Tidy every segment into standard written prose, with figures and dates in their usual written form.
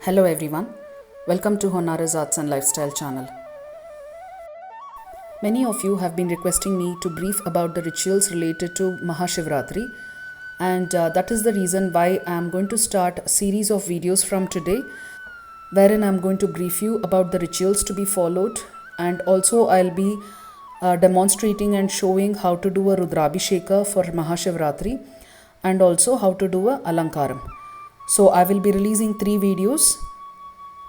Hello everyone, welcome to Honara's Arts and Lifestyle channel. Many of you have been requesting me to brief about the rituals related to Mahashivratri, and that is the reason why I am going to start a series of videos from today wherein I am going to brief you about the rituals to be followed, and also I'll be demonstrating and showing how to do a Rudrabhisheka for Mahashivratri and also how to do a Alankaram. So I will be releasing 3 videos.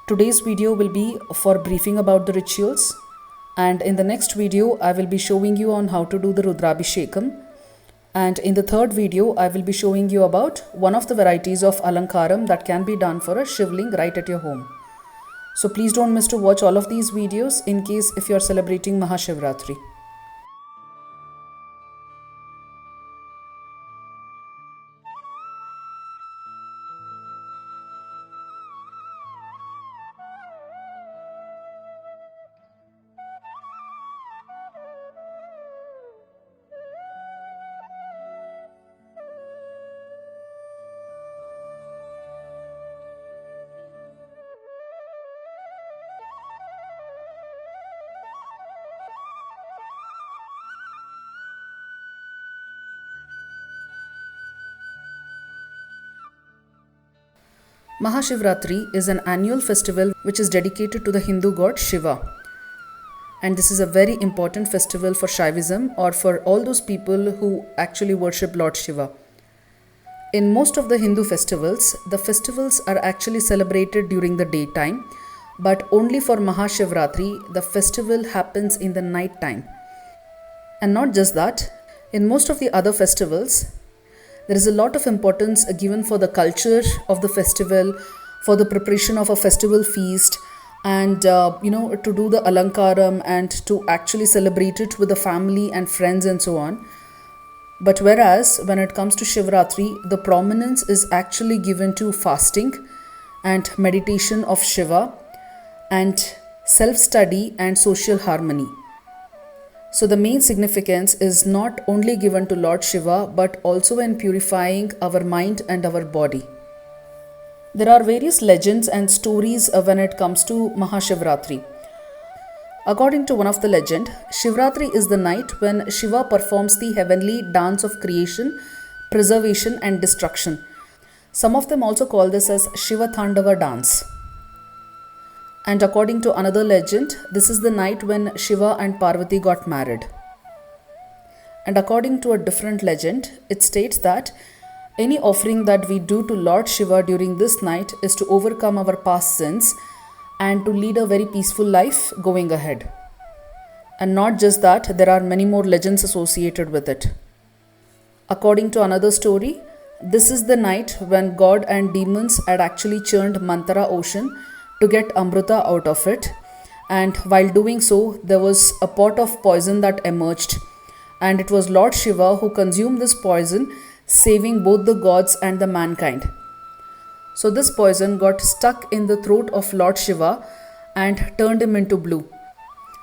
Today's video will be for briefing about the rituals, and in the next video I will be showing you on how to do the Rudrabhishekam, and in the third video I will be showing you about one of the varieties of Alankaram that can be done for a Shivling right at your home. So please don't miss to watch all of these videos in case if you are celebrating Mahashivratri. Mahashivratri is an annual festival which is dedicated to the Hindu god Shiva. And this is a very important festival for Shaivism or for all those people who actually worship Lord Shiva. In most of the Hindu festivals, the festivals are actually celebrated during the daytime, but only for Mahashivratri, the festival happens in the night time. And not just that, in most of the other festivals, there is a lot of importance given for the culture of the festival, for the preparation of a festival feast, and to do the Alankaram and to actually celebrate it with the family and friends and so on. But whereas when it comes to Shivratri, the prominence is actually given to fasting and meditation of Shiva and self-study and social harmony. So the main significance is not only given to Lord Shiva but also in purifying our mind and our body. There are various legends and stories when it comes to Mahashivratri. According to one of the legend, Shivratri is the night when Shiva performs the heavenly dance of creation, preservation and destruction. Some of them also call this as Shiva Thandava dance. And according to another legend, this is the night when Shiva and Parvati got married. And according to a different legend, it states that any offering that we do to Lord Shiva during this night is to overcome our past sins and to lead a very peaceful life going ahead. And not just that, there are many more legends associated with it. According to another story, this is the night when God and demons had actually churned Mantara ocean to get Amrita out of it, and while doing so there was a pot of poison that emerged, and it was Lord Shiva who consumed this poison, saving both the gods and the mankind. So this poison got stuck in the throat of Lord Shiva and turned him into blue,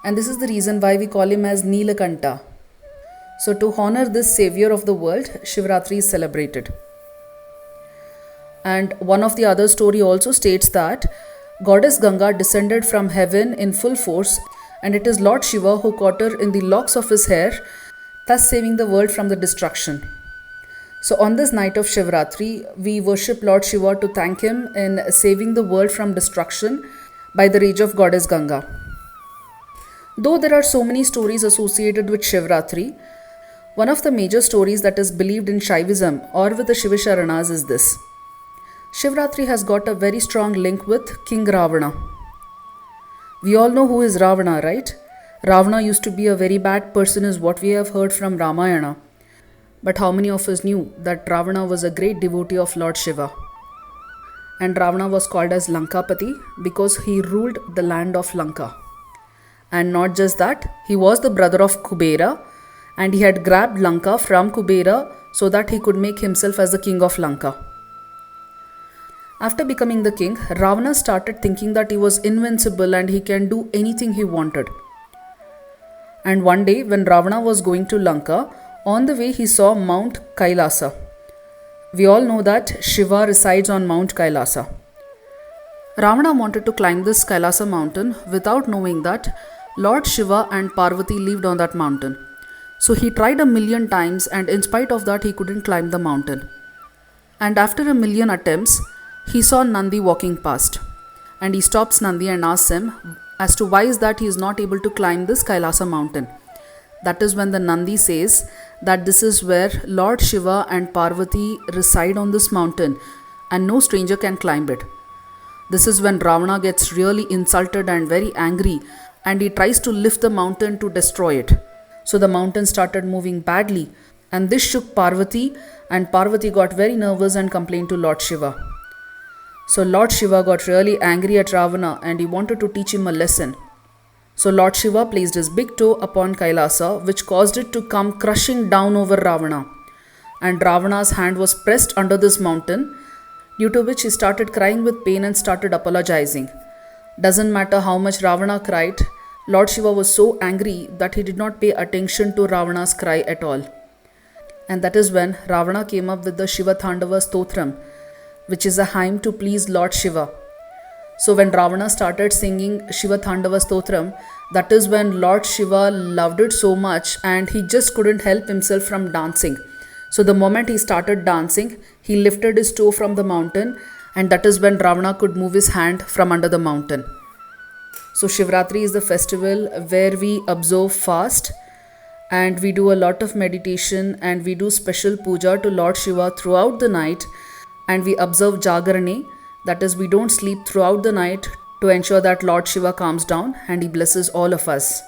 and this is the reason why we call him as Neelakanta. So to honor this savior of the world, Shivratri is celebrated. And one of the other story also states that Goddess Ganga descended from heaven in full force, and it is Lord Shiva who caught her in the locks of his hair, thus saving the world from the destruction. So on this night of Shivratri, we worship Lord Shiva to thank him in saving the world from destruction by the rage of Goddess Ganga. Though there are so many stories associated with Shivratri, one of the major stories that is believed in Shaivism or with the Shivasharanas is this. Shivratri has got a very strong link with King Ravana. We all know who is Ravana, right? Ravana used to be a very bad person is what we have heard from Ramayana. But how many of us knew that Ravana was a great devotee of Lord Shiva? And Ravana was called as Lankapati because he ruled the land of Lanka. And not just that, he was the brother of Kubera, and he had grabbed Lanka from Kubera so that he could make himself as the king of Lanka. After becoming the king, Ravana started thinking that he was invincible and he can do anything he wanted. And one day when Ravana was going to Lanka, on the way he saw Mount Kailasa. We all know that Shiva resides on Mount Kailasa. Ravana wanted to climb this Kailasa mountain without knowing that Lord Shiva and Parvati lived on that mountain. So he tried 1,000,000 times, and in spite of that, he couldn't climb the mountain. And after 1,000,000 attempts, he saw Nandi walking past. And he stops Nandi and asks him as to why is that he is not able to climb this Kailasa mountain. That is when the Nandi says that this is where Lord Shiva and Parvati reside on this mountain and no stranger can climb it. This is when Ravana gets really insulted and very angry, and he tries to lift the mountain to destroy it. So the mountain started moving badly, and this shook Parvati, and Parvati got very nervous and complained to Lord Shiva. So Lord Shiva got really angry at Ravana and he wanted to teach him a lesson. So Lord Shiva placed his big toe upon Kailasa, which caused it to come crushing down over Ravana. And Ravana's hand was pressed under this mountain, due to which he started crying with pain and started apologizing. Doesn't matter how much Ravana cried, Lord Shiva was so angry that he did not pay attention to Ravana's cry at all. And that is when Ravana came up with the Shiva Thandava Stotram, which is a hymn to please Lord Shiva. So when Ravana started singing Shiva Thandava Stotram, that is when Lord Shiva loved it so much and he just couldn't help himself from dancing. So the moment he started dancing, he lifted his toe from the mountain, and that is when Ravana could move his hand from under the mountain. So Shivratri is the festival where we observe fast and we do a lot of meditation and we do special puja to Lord Shiva throughout the night, and we observe Jagarane, that is, we don't sleep throughout the night to ensure that Lord Shiva calms down and he blesses all of us.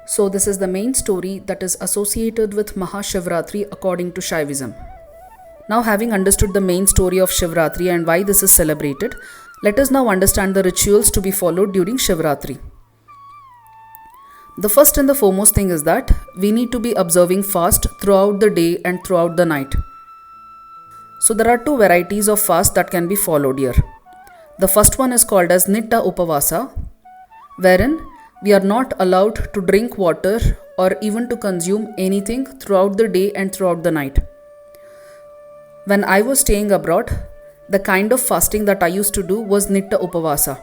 So this is the main story that is associated with Mahashivratri according to Shaivism. Now, having understood the main story of Shivratri and why this is celebrated, let us now understand the rituals to be followed during Shivratri. The first and the foremost thing is that we need to be observing fast throughout the day and throughout the night. So there are two varieties of fast that can be followed here. The first one is called as Nitta Upavasa, wherein we are not allowed to drink water or even to consume anything throughout the day and throughout the night. When I was staying abroad, the kind of fasting that I used to do was Nitta Upavasa,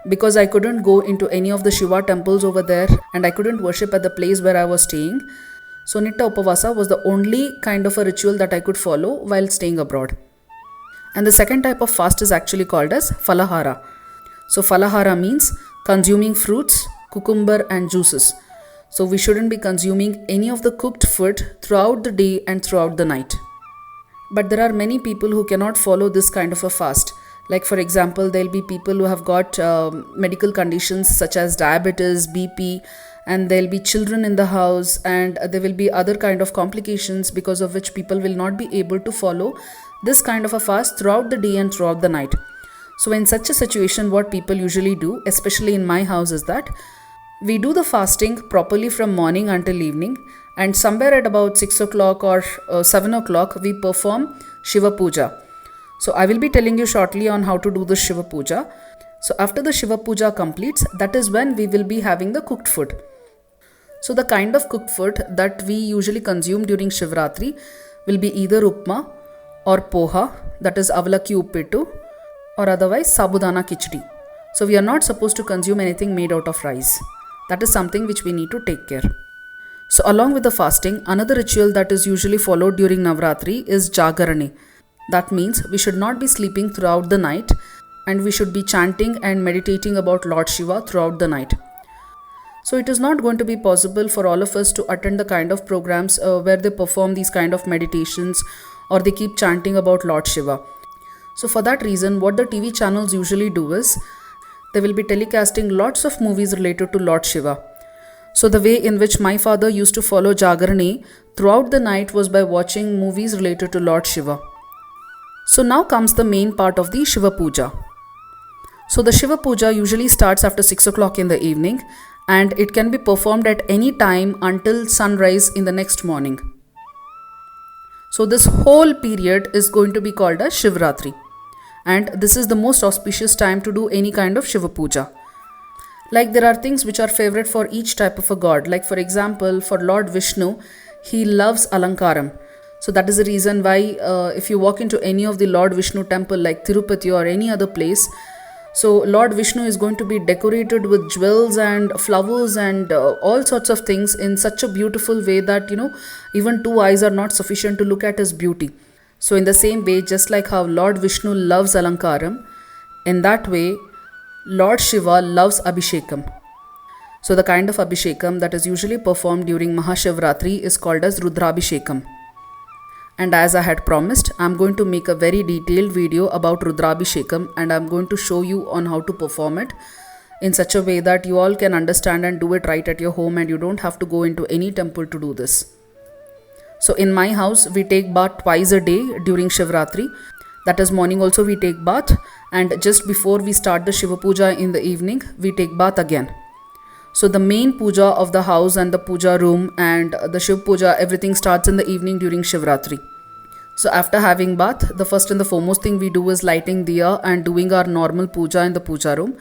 because I couldn't go into any of the Shiva temples over there and I couldn't worship at the place where I was staying. So Nitta Upavasa was the only kind of a ritual that I could follow while staying abroad. And the second type of fast is actually called as Falahara. So Falahara means consuming fruits, cucumber and juices. So we shouldn't be consuming any of the cooked food throughout the day and throughout the night. But there are many people who cannot follow this kind of a fast. Like for example, there will be people who have got medical conditions such as diabetes, BP, and there will be children in the house, and there will be other kind of complications because of which people will not be able to follow this kind of a fast throughout the day and throughout the night. So in such a situation, what people usually do, especially in my house, is that we do the fasting properly from morning until evening, and somewhere at about 6 o'clock or 7 o'clock we perform Shiva Puja. So I will be telling you shortly on how to do the Shiva Puja. So after the Shiva Puja completes, that is when we will be having the cooked food. So the kind of cooked food that we usually consume during Shivratri will be either upma or poha, that is avalakki uppittu, or otherwise sabudana khichdi. So we are not supposed to consume anything made out of rice. That is something which we need to take care. So along with the fasting, another ritual that is usually followed during Navratri is Jagarane. That means we should not be sleeping throughout the night, and we should be chanting and meditating about Lord Shiva throughout the night. So it is not going to be possible for all of us to attend the kind of programs where they perform these kind of meditations or they keep chanting about Lord Shiva. So for that reason, what the TV channels usually do is they will be telecasting lots of movies related to Lord Shiva. So the way in which my father used to follow Jagarane throughout the night was by watching movies related to Lord Shiva. So now comes the main part of the Shiva Puja. So the Shiva Puja usually starts after 6 o'clock in the evening, and it can be performed at any time until sunrise in the next morning. So this whole period is going to be called as Shivratri, and this is the most auspicious time to do any kind of Shiva Puja. Like there are things which are favorite for each type of a god. Like for example, for Lord Vishnu, he loves Alankaram. So that is the reason why if you walk into any of the Lord Vishnu temple like Tirupati or any other place, So Lord Vishnu is going to be decorated with jewels and flowers and all sorts of things in such a beautiful way that even two eyes are not sufficient to look at his beauty. So in the same way, just like how Lord Vishnu loves Alankaram, in that way Lord Shiva loves Abhishekam. So the kind of Abhishekam that is usually performed during Mahashivratri is called as Rudrabhishekam. And as I had promised, I am going to make a very detailed video about Rudrabhishekam, and I am going to show you on how to perform it in such a way that you all can understand and do it right at your home, and you don't have to go into any temple to do this. So in my house, we take bath twice a day during Shivratri. That is, morning also we take bath, and just before we start the Shiva Puja in the evening, we take bath again. So the main puja of the house and the puja room and the Shiv Puja, everything starts in the evening during Shivratri. So after having bath, the first and the foremost thing we do is lighting diya and doing our normal puja in the puja room.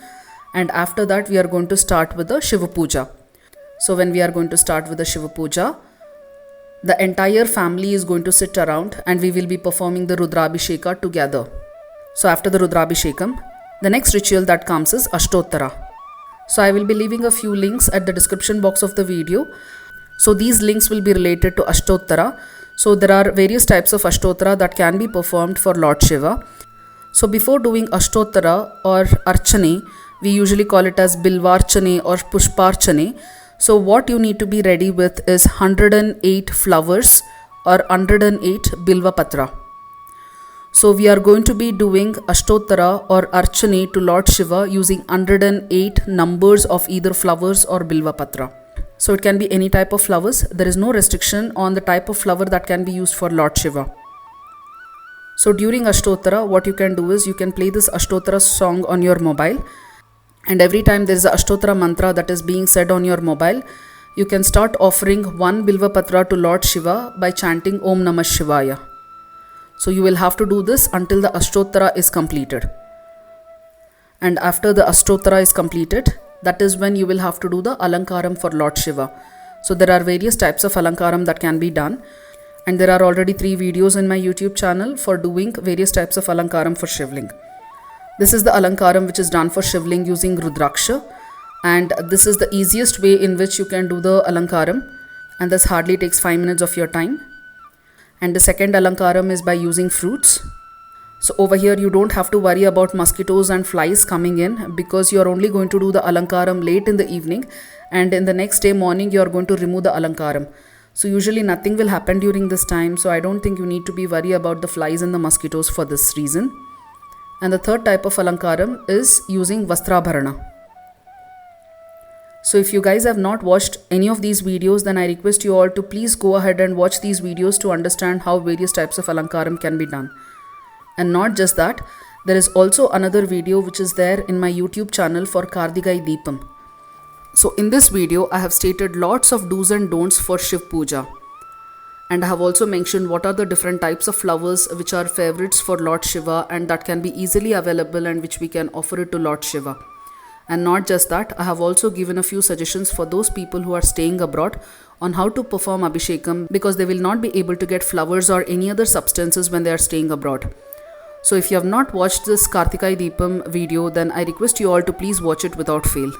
And after that, we are going to start with the Shiva Puja. So when we are going to start with the Shiva Puja, the entire family is going to sit around and we will be performing the Rudrabhisheka together. So after the Rudrabhishekam, the next ritual that comes is Ashtottara. So I will be leaving a few links at the description box of the video. So these links will be related to Ashtottara. So there are various types of Ashtottara that can be performed for Lord Shiva. So before doing Ashtottara or Archane, we usually call it as Bilvarchane or Pushparchane. So what you need to be ready with is 108 flowers or 108 Bilva Patra. So we are going to be doing Ashtottara or Archane to Lord Shiva using 108 numbers of either flowers or Bilva Patra. So it can be any type of flowers. There is no restriction on the type of flower that can be used for Lord Shiva. So during Ashtottara, what you can do is you can play this Ashtottara song on your mobile. And every time there is a Ashtottara mantra that is being said on your mobile, you can start offering one Bilva Patra to Lord Shiva by chanting Om Namah Shivaya. So you will have to do this until the Ashtottara is completed. And after the Ashtottara is completed, that is when you will have to do the Alankaram for Lord Shiva. So there are various types of Alankaram that can be done. And there are already 3 videos in my YouTube channel for doing various types of Alankaram for Shivling. This is the Alankaram which is done for Shivling using Rudraksha. And this is the easiest way in which you can do the Alankaram. And this hardly takes 5 minutes of your time. And the second Alankaram is by using fruits. So over here you don't have to worry about mosquitoes and flies coming in, because you are only going to do the Alankaram late in the evening, and in the next day morning you are going to remove the Alankaram. So usually nothing will happen during this time, so I don't think you need to be worried about the flies and the mosquitoes for this reason. And the third type of Alankaram is using Vastrabharana. So if you guys have not watched any of these videos, then I request you all to please go ahead and watch these videos to understand how various types of Alankaram can be done. And not just that, there is also another video which is there in my YouTube channel for Kardigai Deepam. So in this video, I have stated lots of do's and don'ts for Shiv Puja. And I have also mentioned what are the different types of flowers which are favorites for Lord Shiva and that can be easily available and which we can offer it to Lord Shiva. And not just that, I have also given a few suggestions for those people who are staying abroad on how to perform Abhishekam, because they will not be able to get flowers or any other substances when they are staying abroad. So if you have not watched this Kartikai Deepam video, then I request you all to please watch it without fail.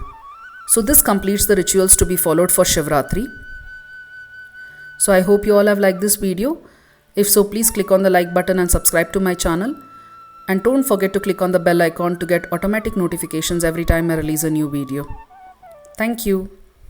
So this completes the rituals to be followed for Shivratri. So I hope you all have liked this video. If so, please click on the like button and subscribe to my channel. And don't forget to click on the bell icon to get automatic notifications every time I release a new video. Thank you.